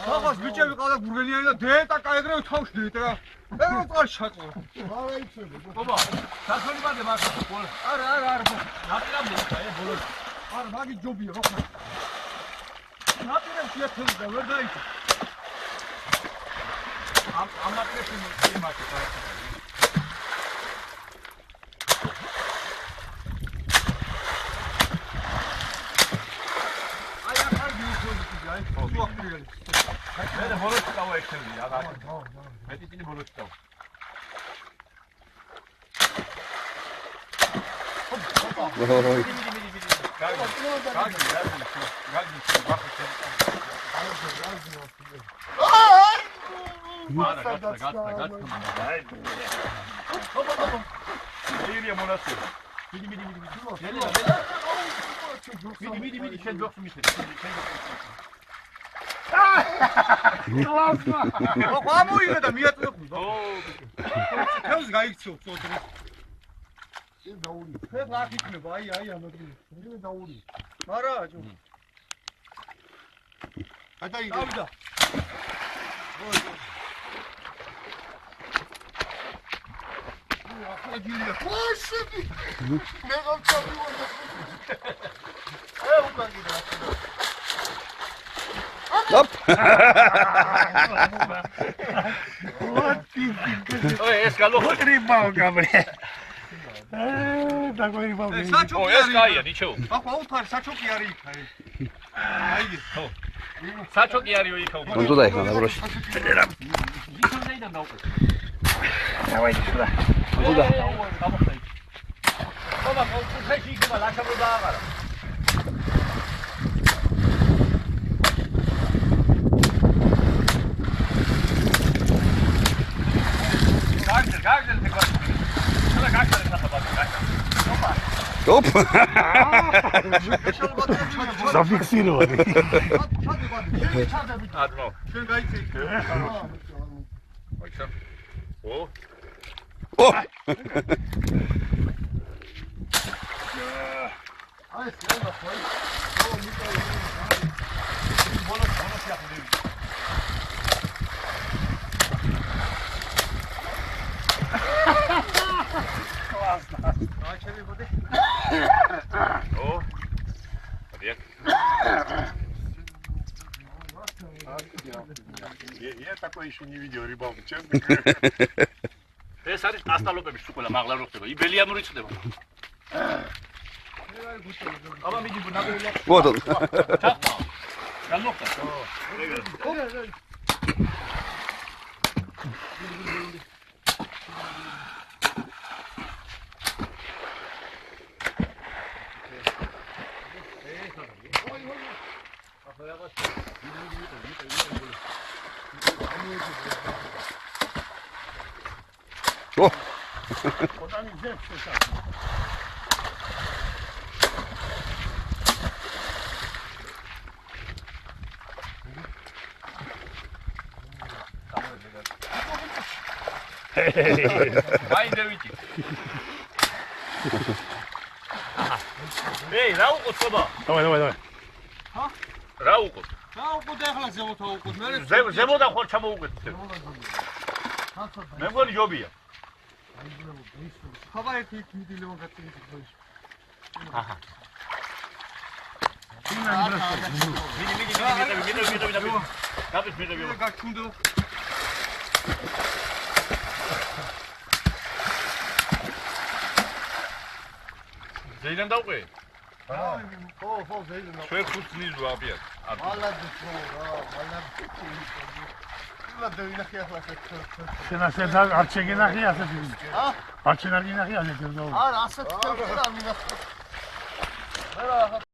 ხახოს ბიჭები ყავდა გურგენიანი და დეეტა კაეგრევ თავში დეეტა. ეხლა წყალში ჩაწყო. არა იცები. ბაბა, დასვენი ბადე მაგას ბოლო. არა. ნაპირამდე აი ბოლო. არა, მაგი ჯობია ხო ხარ. ნაპირებს შეეთქვა და ვერ დაიწა. ამატრეს იმაკი ხარ. მე ბოლოს წავა ექცევი აგა. მე ტიტინი ბოლოს წავა. ოი. მიდი შენ ჯოხს მისცე. კლასა. ამოიღე და მიაწვევ. თელს გაიქცევ წოდრე. შენ დაური. ეს რა იქნება? აი ამოდი. შენ დაური. არა ჯო. გადაიდე. დავიდა. ახლა ვაშები. მე გავწავდი ვარ. უკან კიდე. Stop. Ой, es galo. Ribao, gabriel. Tako ribao. საჩოკი არის. ეს კაია, ნიჩო. ახლა უთხარ საჩოკი არის იქ. აიგე. ხო. საჩოკი არის იქ. Undu da ეხლა დაბროში. ისამდეიდან დაუყო. Давай сюда. Undu da. გამოხდე. ხობა, ხეში იქნება ლაშაბრო დააღარა. Gagdel te qoç. Şuna gagdel taxabat. Hop. Зафиксировали. Adno. Şun gaytsi. Ayşe. O. Oh. Ay, sen de koy. O mikayı. Bonus yapılıyor. О. Привет. Я такой еще не видел рыбалку, честно. ეს არის ასტალოპების სუკულა მაღლა რო ხდება. იბელიამური ხდება. აბა მიდი ნაგრელა. Вот он. ჩახტა. განმოხდა. Oh. Куда не взять все Майндевичи. Эй, рауку соба. Давай. Ха? Рауку. Рауку дахла зевота укут. Зевода ხარ ჩამოუგეთ. მე მგონი ჯობია. ხაბა ერთი მიდილეო გაწინდი ხოში. აჰა. მიდი. გაბის მიდი. გაჩუნდო. ზეიდან დავყვე? ხო, ზეიდან. ჩვენ ხუთს ნიჟვა აბიად. მალადი ხო რა, მალადი. Sen arçegin ahi asıl. Ha? Arçegin ahi asıl. Ara asıl. Ara.